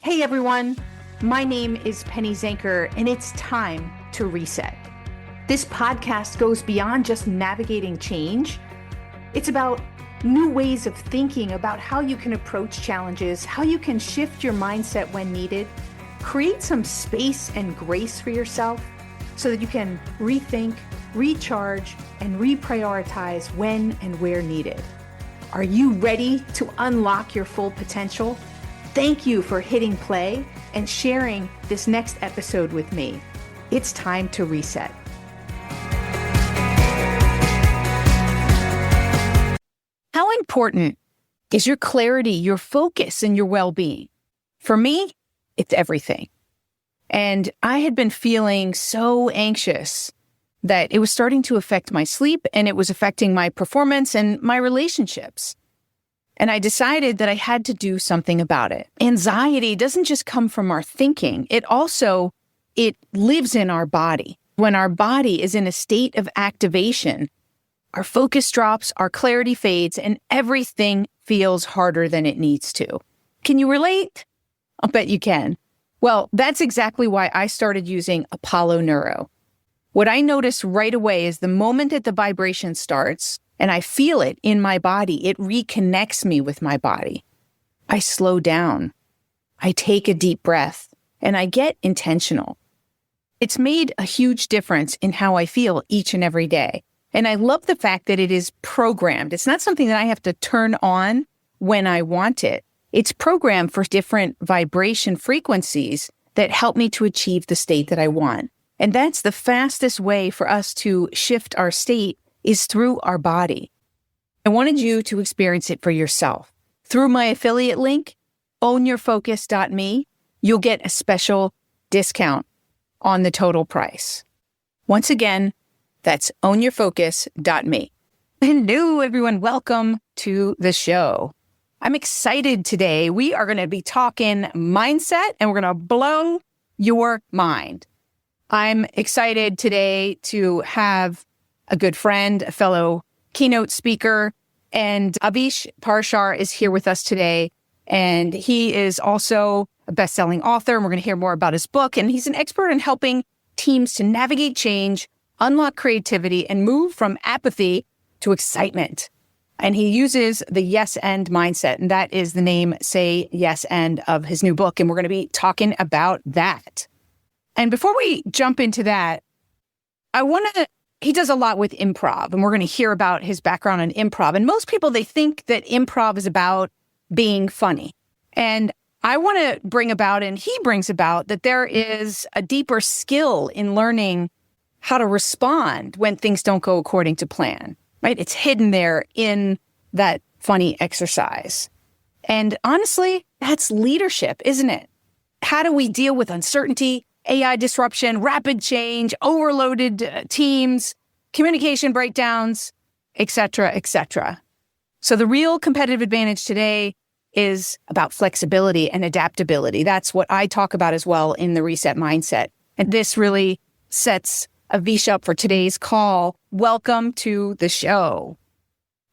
Hey everyone, my name is Penny Zanker, and it's time to reset. This podcast goes beyond just navigating change. It's about new ways of thinking about how you can approach challenges, how you can shift your mindset when needed, create some space and grace for yourself so that you can rethink, recharge, and reprioritize when and where needed. Are you ready to unlock your full potential? Thank you for hitting play and sharing this next episode with me. It's time to reset. How important is your clarity, your focus, and your well-being? For me, it's everything. And I had been feeling so anxious that it was starting to affect my sleep, and it was affecting my performance and my relationships. And I decided that I had to do something about it. Anxiety doesn't just come from our thinking. It lives in our body. When our body is in a state of activation, our focus drops, our clarity fades, and everything feels harder than it needs to. Can you relate? I'll bet you can. Well, that's exactly why I started using Apollo Neuro. What I notice right away is the moment that the vibration starts, and I feel it in my body, it reconnects me with my body. I slow down. I take a deep breath, and I get intentional. It's made a huge difference in how I feel each and every day. And I love the fact that it is programmed. It's not something that I have to turn on when I want it. It's programmed for different vibration frequencies that help me to achieve the state that I want. And that's the fastest way for us to shift our state is through our body. I wanted you to experience it for yourself. Through my affiliate link, ownyourfocus.me, you'll get a special discount on the total price. Once again, that's ownyourfocus.me. Hello, everyone. Welcome to the show. I'm excited today. We are going to be talking mindset, and we're going to blow your mind. I'm excited today to have a good friend, a fellow keynote speaker, and Avish Parashar is here with us today. And he is also a best-selling author, and we're going to hear more about his book. And he's an expert in helping teams to navigate change, unlock creativity, and move from apathy to excitement. And he uses the yes and mindset, and that is the name Say Yes and of his new book. And we're going to be talking about that. And before we jump into that, he does a lot with improv, and we're going to hear about his background in improv. And most people, they think that improv is about being funny. And I want to bring about, and he brings about, that there is a deeper skill in learning how to respond when things don't go according to plan, right? It's hidden there in that funny exercise. And honestly, that's leadership, isn't it? How do we deal with uncertainty, AI disruption, rapid change, overloaded teams, communication breakdowns, et cetera, et cetera. So the real competitive advantage today is about flexibility and adaptability. That's what I talk about as well in the Reset Mindset. And this really sets Avish up for today's call. Welcome to the show.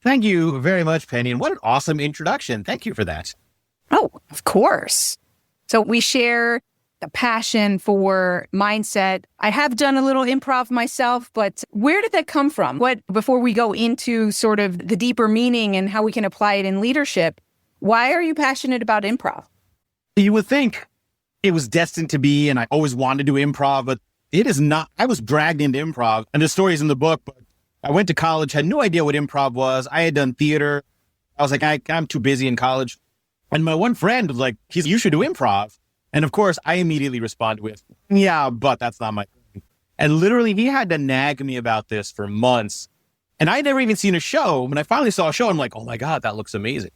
Thank you very much, Penny. And what an awesome introduction. Thank you for that. Oh, of course. So we share the passion for mindset. I have done a little improv myself, but where did that come from? Before we go into sort of the deeper meaning and how we can apply it in leadership, why are you passionate about improv? You would think it was destined to be, and I always wanted to do improv, but it is not. I was dragged into improv, and the story's in the book, but I went to college, had no idea what improv was. I had done theater. I was like, I'm too busy in college. And my one friend was like, you should do improv. And of course, I immediately responded with, yeah, but that's not my thing. And literally, he had to nag me about this for months. And I'd never even seen a show. When I finally saw a show, I'm like, oh my God, that looks amazing.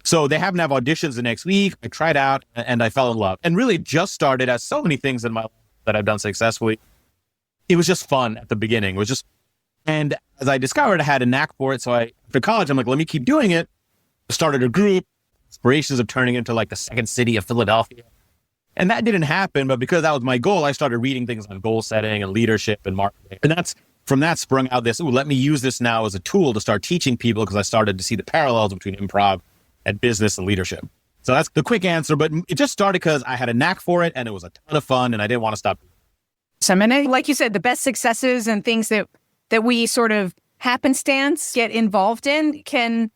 So they happen to have auditions the next week. I tried out and I fell in love. And really just started, as so many things in my life that I've done successfully, it was just fun at the beginning. And as I discovered, I had a knack for it. So after college, I'm like, let me keep doing it. I started a group, aspirations of turning into like the second city of Philadelphia. And that didn't happen, but because that was my goal, I started reading things on goal setting and leadership and marketing. And from that sprung out this, let me use this now as a tool to start teaching people, because I started to see the parallels between improv and business and leadership. So that's the quick answer, but it just started because I had a knack for it and it was a ton of fun and I didn't want to stop. So, I mean, like you said, the best successes and things that we sort of happenstance get involved in can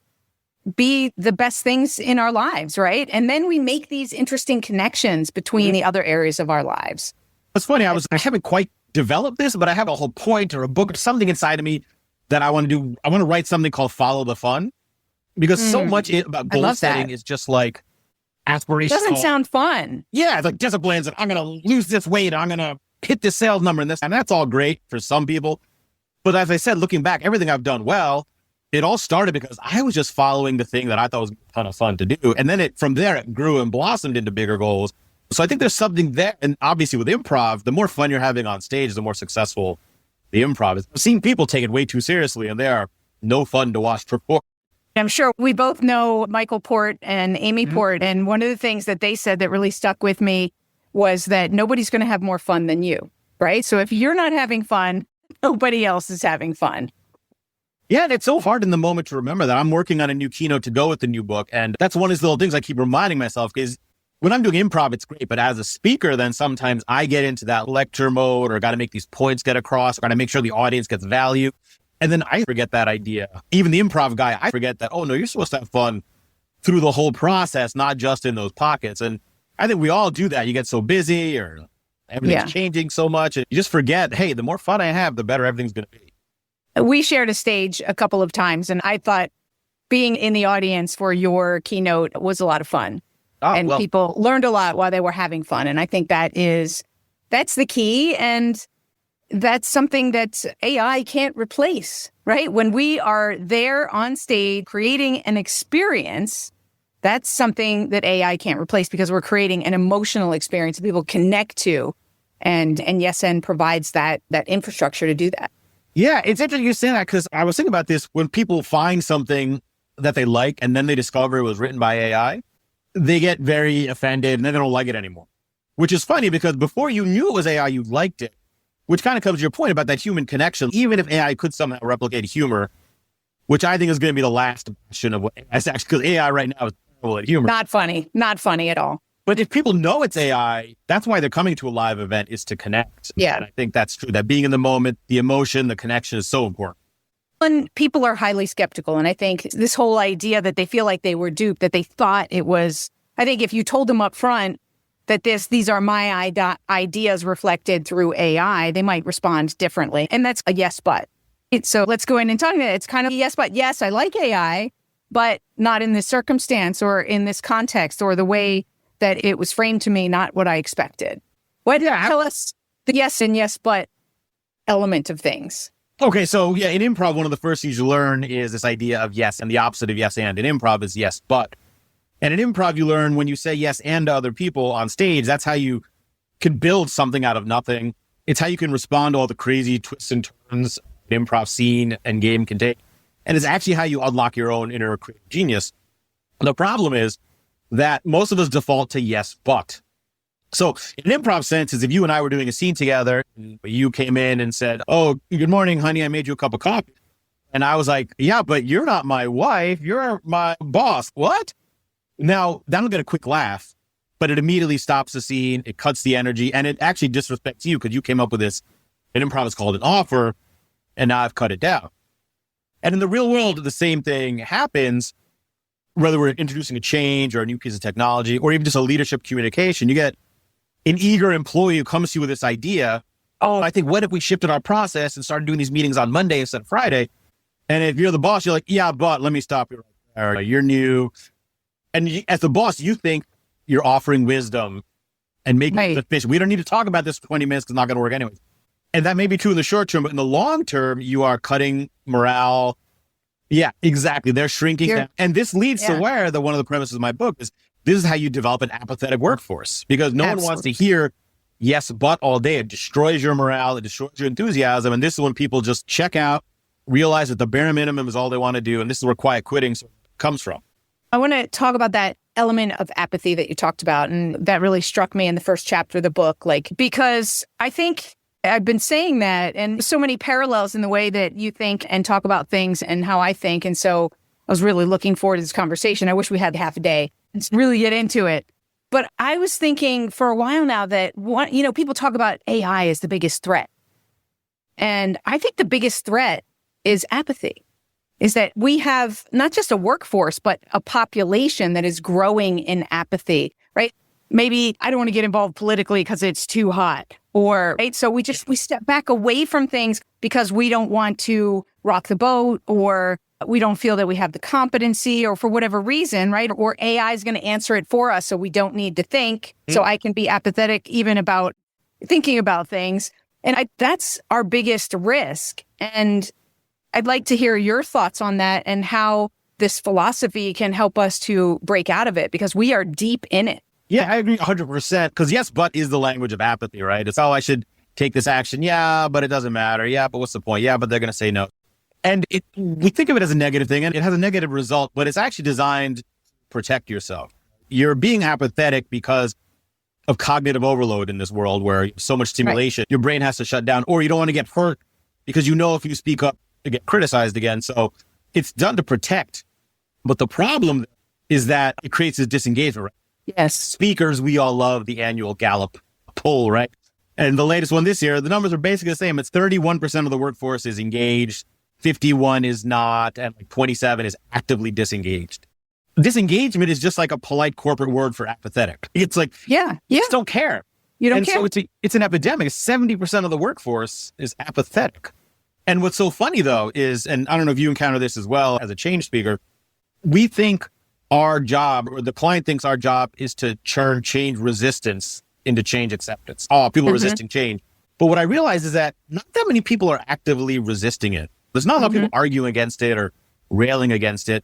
be the best things in our lives, right? And then we make these interesting connections between the other areas of our lives. It's funny, I haven't quite developed this, but I have a whole point or a book or something inside of me that I want to do. I want to write something called Follow the Fun, because so much about goal setting is just like aspirational. Doesn't sound fun. Yeah, it's like disciplines and I'm going to lose this weight. I'm going to hit this sales number and this, and that's all great for some people. But as I said, looking back, everything I've done well, it all started because I was just following the thing that I thought was a ton of fun to do. And then from there, it grew and blossomed into bigger goals. So I think there's something there. And obviously with improv, the more fun you're having on stage, the more successful the improv is. I've seen people take it way too seriously and they are no fun to watch perform. I'm sure we both know Michael Port and Amy Port. And one of the things that they said that really stuck with me was that nobody's going to have more fun than you, right? So if you're not having fun, nobody else is having fun. Yeah, and it's so hard in the moment to remember that I'm working on a new keynote to go with the new book. And that's one of these little things I keep reminding myself, because when I'm doing improv, it's great. But as a speaker, then sometimes I get into that lecture mode or got to make these points get across, got to make sure the audience gets value. And then I forget that idea. Even the improv guy, I forget that, oh no, you're supposed to have fun through the whole process, not just in those pockets. And I think we all do that. You get so busy or everything's changing so much. And you just forget, hey, the more fun I have, the better everything's going to be. We shared a stage a couple of times, and I thought being in the audience for your keynote was a lot of fun. People learned a lot while they were having fun. And I think that's the key. And that's something that AI can't replace, right? When we are there on stage creating an experience, that's something that AI can't replace, because we're creating an emotional experience that people connect to. And YesN provides that infrastructure to do that. Yeah, it's interesting you say that, because I was thinking about this. When people find something that they like and then they discover it was written by AI, they get very offended and then they don't like it anymore. Which is funny, because before you knew it was AI, you liked it. Which kind of comes to your point about that human connection. Even if AI could somehow replicate humor, which I think is going to be the last bastion of what AI is actually, because AI right now is terrible at humor. Not funny at all. But if people know it's AI, that's why they're coming to a live event, is to connect. Yeah. And I think that's true. That being in the moment, the emotion, the connection is so important. And people are highly skeptical. And I think this whole idea that they feel like they were duped, that they thought it was, I think if you told them up front that these are my ideas reflected through AI, they might respond differently. And that's a yes, but. So let's go in and talk about it. It's kind of a yes, but. Yes, I like AI, but not in this circumstance or in this context or the way that it was framed to me, not what I expected. Tell us the yes and yes, but element of things. Okay, so in improv, one of the first things you learn is this idea of yes, and the opposite of yes and. In improv is yes, but. And in improv, you learn when you say yes and to other people on stage, that's how you can build something out of nothing. It's how you can respond to all the crazy twists and turns an improv scene and game can take. And it's actually how you unlock your own inner creative genius. The problem is that most of us default to yes, but. So in an improv sense is if you and I were doing a scene together, you came in and said, oh, good morning, honey, I made you a cup of coffee. And I was like, yeah, but you're not my wife. You're my boss. What? Now, that'll get a quick laugh, but it immediately stops the scene. It cuts the energy, and it actually disrespects you because you came up with this. In improv, it's called an offer, and now I've cut it down. And in the real world, the same thing happens, whether we're introducing a change or a new piece of technology, or even just a leadership communication. You get an eager employee who comes to you with this idea. Oh, I think, what if we shifted our process and started doing these meetings on Monday instead of Friday? And if you're the boss, you're like, yeah, but let me stop you right there. You're new. And as the boss, you think you're offering wisdom and making it efficient. We don't need to talk about this for 20 minutes because it's not going to work anyway. And that may be true in the short term, but in the long term, you are cutting morale. Yeah, exactly. They're shrinking down. And this leads to where one of the premises of my book is, this is how you develop an apathetic workforce, because no one wants to hear yes, but all day. It destroys your morale. It destroys your enthusiasm. And this is when people just check out, realize that the bare minimum is all they want to do. And this is where quiet quitting comes from. I want to talk about that element of apathy that you talked about. And that really struck me in the first chapter of the book, because I think I've been saying that, and so many parallels in the way that you think and talk about things and how I think. And so I was really looking forward to this conversation. I wish we had half a day. Let's really get into it. But I was thinking for a while now that people talk about AI as the biggest threat. And I think the biggest threat is apathy, is that we have not just a workforce, but a population that is growing in apathy, right? Maybe I don't want to get involved politically because it's too hot, or, right? So we step back away from things because we don't want to rock the boat, or we don't feel that we have the competency, or for whatever reason, right? Or AI is going to answer it for us, so we don't need to think. So I can be apathetic even about thinking about things. And that's our biggest risk. And I'd like to hear your thoughts on that and how this philosophy can help us to break out of it, because we are deep in it. Yeah, I agree 100%. Because yes, but is the language of apathy, right? It's, I should take this action. Yeah, but it doesn't matter. Yeah, but what's the point? Yeah, but they're going to say no. And we think of it as a negative thing, and it has a negative result, but it's actually designed to protect yourself. You're being apathetic because of cognitive overload in this world where so much stimulation, your brain has to shut down, or you don't want to get hurt because if you speak up, you get criticized again. So it's done to protect. But the problem is that it creates this disengagement, right? Yes. Speakers, we all love the annual Gallup poll, right? And the latest one this year, the numbers are basically the same. It's 31% of the workforce is engaged, 51 is not, and 27 is actively disengaged. Disengagement is just like a polite corporate word for apathetic. It's like, you just don't care. You don't care. So it's an epidemic. 70% of the workforce is apathetic. And what's so funny though is, and I don't know if you encounter this as well as a change speaker, we think our job, or the client thinks our job, is to churn change resistance into change acceptance. Oh, people are resisting change. But what I realize is that not that many people are actively resisting it. There's not a lot of people arguing against it or railing against it.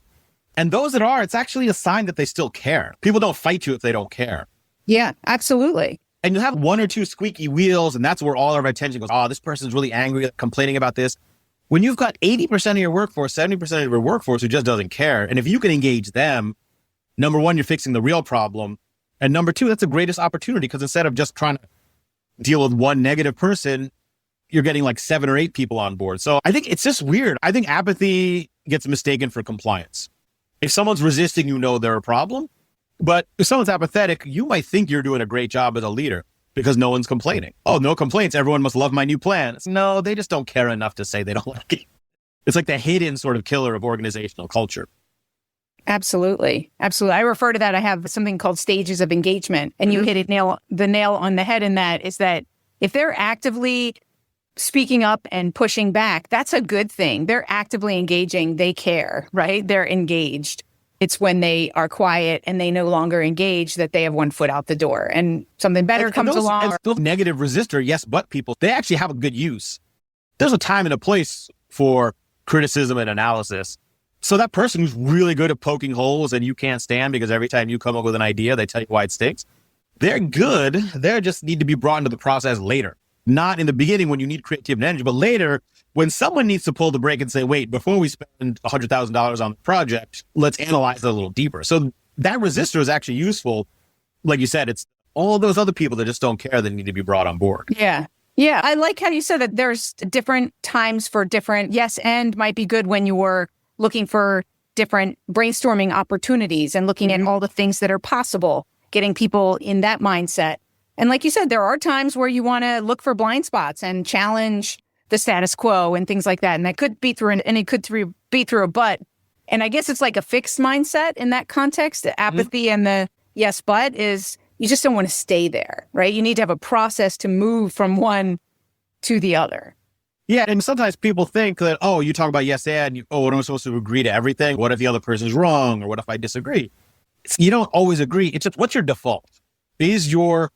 And those that are, it's actually a sign that they still care. People don't fight you if they don't care. Yeah, absolutely. And you have one or two squeaky wheels, and that's where all of our attention goes. Oh, this person's really angry, complaining about this. When you've got 80% of your workforce, 70% of your workforce who just doesn't care, and if you can engage them, number one, you're fixing the real problem. And number two, that's the greatest opportunity, because instead of just trying to deal with one negative person, you're getting 7 or 8 people on board. So I think it's just weird. I think apathy gets mistaken for compliance. If someone's resisting, they're a problem. But if someone's apathetic, you might think you're doing a great job as a leader because no one's complaining. Oh, no complaints. Everyone must love my new plan. No, they just don't care enough to say they don't like it. It's like the hidden sort of killer of organizational culture. Absolutely. Absolutely. I refer to that. I have something called stages of engagement, and you hit the nail on the head in that, is that if they're actively speaking up and pushing back, that's a good thing. They're actively engaging. They care, right? They're engaged. It's when they are quiet and they no longer engage that they have one foot out the door and something better comes along. Those negative resistor, yes, but people, they actually have a good use. There's a time and a place for criticism and analysis. So that person who's really good at poking holes and you can't stand because every time you come up with an idea, they tell you why it stinks. They're good. They just need to be brought into the process later. Not in the beginning when you need creativity and energy, but later when someone needs to pull the brake and say, wait, before we spend $100,000 on the project, let's analyze it a little deeper. So that resistor is actually useful. Like you said, it's all those other people that just don't care that need to be brought on board. Yeah. Yeah. I like how you said that there's different times for different, yes, and might be good when you're looking for different brainstorming opportunities and looking at all the things that are possible, getting people in that mindset. And like you said, there are times where you want to look for blind spots and challenge the status quo and things like that. And that could be through be through a but. And I guess it's like a fixed mindset in that context. The apathy and the yes, but is you just don't want to stay there, right? You need to have a process to move from one to the other. Yeah. And sometimes people think that, oh, you talk about yes and, what am I supposed to agree to everything? What if the other person's wrong? Or what if I disagree? You don't always agree. It's just, what's your default? Is your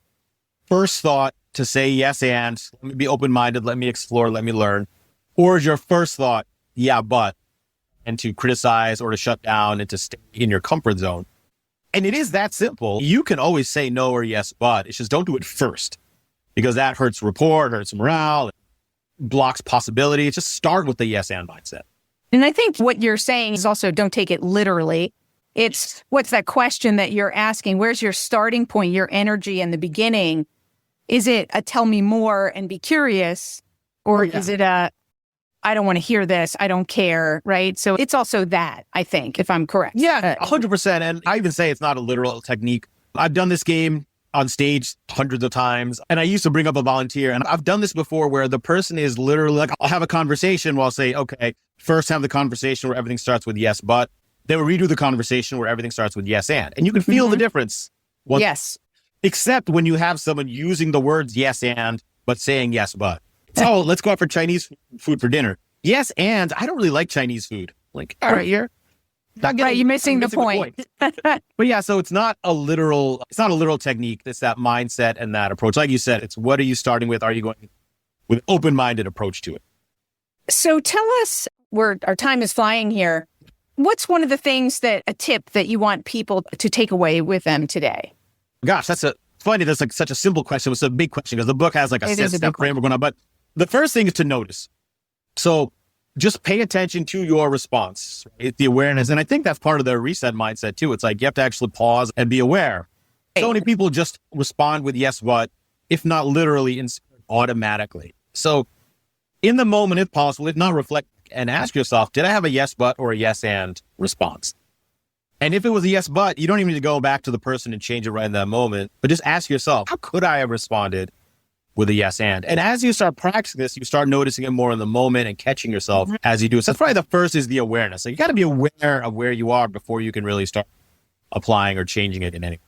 first thought to say yes and, let me be open-minded, let me explore, let me learn? Or is your first thought, yeah, but, and to criticize or to shut down and to stay in your comfort zone? And it is that simple. You can always say no or yes, but it's just don't do it first, because that hurts rapport, hurts morale, blocks possibility. Just start with the yes and mindset. And I think what you're saying is also don't take it literally. It's what's that question that you're asking? Where's your starting point, your energy in the beginning? Is it a tell me more and be curious? Or is it a I don't want to hear this. I don't care. Right. So it's also that, I think, if I'm correct. Yeah, 100%. And I even say it's not a literal technique. I've done this game on stage hundreds of times. And I used to bring up a volunteer. And I've done this before where the person is literally like, I'll have a conversation where I'll say, okay, first have the conversation where everything starts with yes, but. Then we'll redo the conversation where everything starts with yes, and. And you can feel the difference. Yes. Except when you have someone using the words yes, and, but saying yes, but. So let's go out for Chinese food for dinner. Yes, and I don't really like Chinese food. Like, all right, you're not getting, right, you're missing the point. But yeah, so it's not a literal technique. It's that mindset and that approach. Like you said, it's what are you starting with? Are you going with an open-minded approach to it? So tell us, our time is flying here. What's one of the things a tip that you want people to take away with them today? Gosh, that's like such a simple question. It's a big question because the book has like a step framework going on. But the first thing is to notice. So just pay attention to your response, right? The awareness. And I think that's part of the reset mindset too. It's like you have to actually pause and be aware. So many people just respond with yes, but, if not literally, automatically. So in the moment, if possible, if not, reflect and ask yourself, did I have a yes, but or a yes, and response? And if it was a yes, but, you don't even need to go back to the person and change it right in that moment, but just ask yourself, how could I have responded with a yes, and? And as you start practicing this, you start noticing it more in the moment and catching yourself as you do it. So that's probably the first is the awareness. So you got to be aware of where you are before you can really start applying or changing it in any.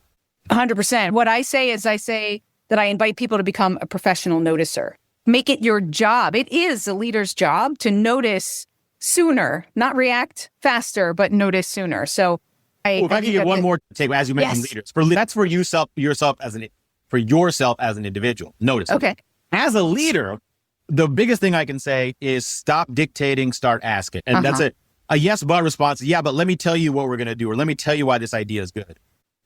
100%. What I say is that I invite people to become a professional noticer. Make it your job. It is a leader's job to notice sooner, not react faster, but notice sooner. So if I can get one more take, as you mentioned, leaders. That's for yourself as an individual. Notice. Okay. As a leader, the biggest thing I can say is stop dictating, start asking. And that's it. A yes, but response. Yeah, but let me tell you what we're going to do, or let me tell you why this idea is good.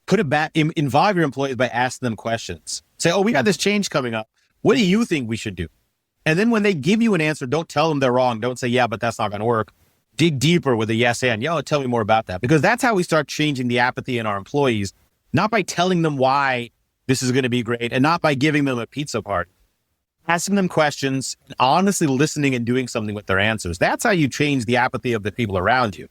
Put it back, involve your employees by asking them questions. Say, we got this change coming up. What do you think we should do? And then when they give you an answer, don't tell them they're wrong. Don't say, yeah, but that's not going to work. Dig deeper with a yes and. Tell me more about that. Because that's how we start changing the apathy in our employees, not by telling them why this is going to be great and not by giving them a pizza party. Asking them questions, and honestly listening and doing something with their answers. That's how you change the apathy of the people around you.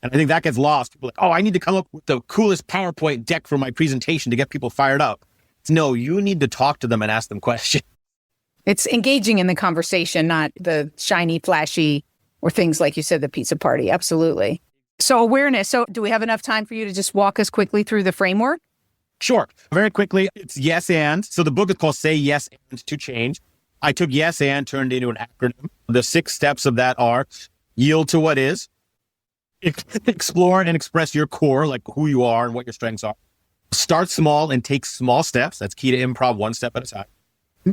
And I think that gets lost. People are like, I need to come up with the coolest PowerPoint deck for my presentation to get people fired up. No, you need to talk to them and ask them questions. It's engaging in the conversation, not the shiny, flashy, or things like you said, the pizza party. Absolutely. So awareness. So do we have enough time for you to just walk us quickly through the framework? Sure. Very quickly. It's yes and. So the book is called Say Yes and to Change. I took yes and turned into an acronym. The 6 steps of that are yield to what is, explore and express your core, like who you are and what your strengths are. Start small and take small steps. That's key to improv, one step at a time.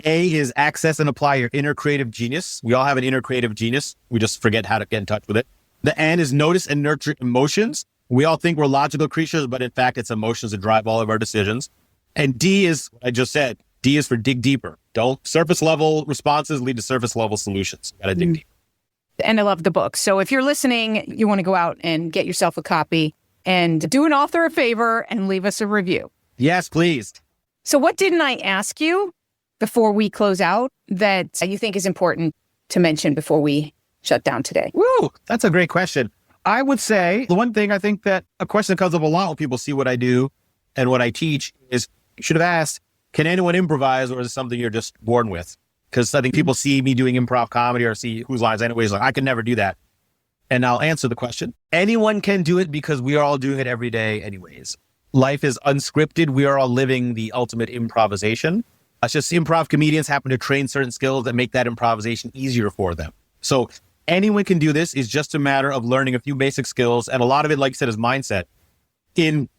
A is access and apply your inner creative genius. We all have an inner creative genius. We just forget how to get in touch with it. The N is notice and nurture emotions. We all think we're logical creatures, but in fact, it's emotions that drive all of our decisions. And D is what I just said. D is for dig deeper. Don't surface level responses lead to surface level solutions. You gotta dig deeper. And I love the book. So if you're listening, you want to go out and get yourself a copy and do an author a favor and leave us a review. Yes, please. So what didn't I ask you before we close out that you think is important to mention before we shut down today? Woo, that's a great question. I would say the one thing I think that a question that comes up a lot when people see what I do and what I teach is you should have asked, can anyone improvise, or is it something you're just born with? Because I think people see me doing improv comedy or see Whose Lines Anyways, like I could never do that. And I'll answer the question. Anyone can do it because we are all doing it every day anyways. Life is unscripted. We are all living the ultimate improvisation. It's just improv comedians happen to train certain skills that make that improvisation easier for them. So anyone can do this. It's just a matter of learning a few basic skills. And a lot of it, like you said, is mindset. In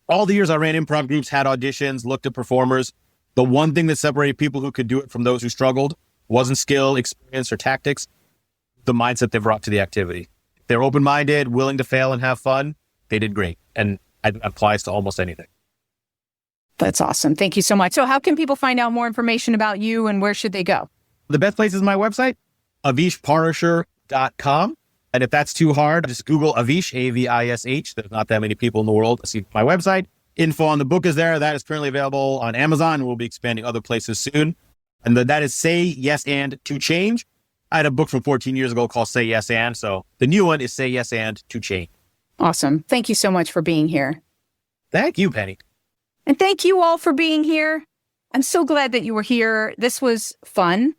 all the years I ran improv groups, had auditions, looked at performers, the one thing that separated people who could do it from those who struggled wasn't skill, experience, or tactics, the mindset they brought to the activity. They're open-minded, willing to fail and have fun. They did great. And it applies to almost anything. That's awesome. Thank you so much. So how can people find out more information about you and where should they go? The best place is my website, avishparashar.com. And if that's too hard, just Google Avish, A-V-I-S-H. There's not that many people in the world to see my website. Info on the book is there. That is currently available on Amazon. We'll be expanding other places soon. And that is Say Yes and to Change. I had a book from 14 years ago called Say Yes And. So the new one is Say Yes And to Change. Awesome. Thank you so much for being here. Thank you, Penny. And thank you all for being here. I'm so glad that you were here. This was fun.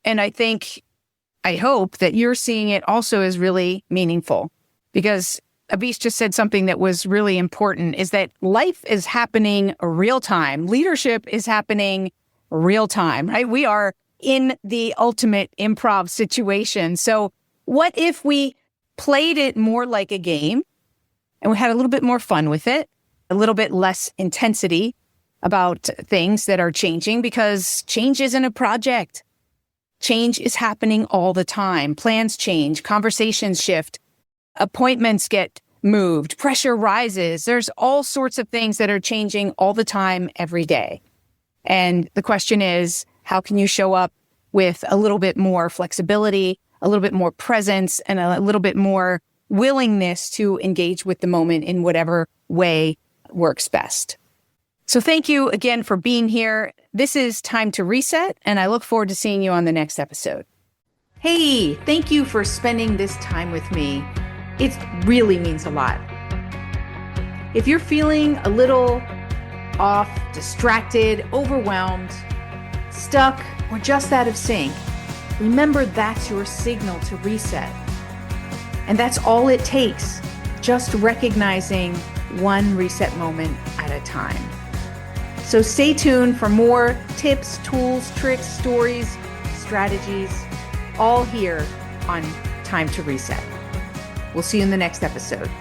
And I hope that you're seeing it also as really meaningful, because Avish just said something that was really important, is that life is happening real time. Leadership is happening real time, right? We are in the ultimate improv situation. So what if we played it more like a game and we had a little bit more fun with it, a little bit less intensity about things that are changing, because change isn't a project. Change is happening all the time. Plans change, conversations shift, appointments get moved, pressure rises. There's all sorts of things that are changing all the time, every day. And the question is, how can you show up with a little bit more flexibility, a little bit more presence, and a little bit more willingness to engage with the moment in whatever way works best? So thank you again for being here. This is Time to Reset, and I look forward to seeing you on the next episode. Hey, thank you for spending this time with me. It really means a lot. If you're feeling a little off, distracted, overwhelmed, stuck, or just out of sync, remember that's your signal to reset. And that's all it takes, just recognizing one reset moment at a time. So stay tuned for more tips, tools, tricks, stories, strategies, all here on Time to Reset. We'll see you in the next episode.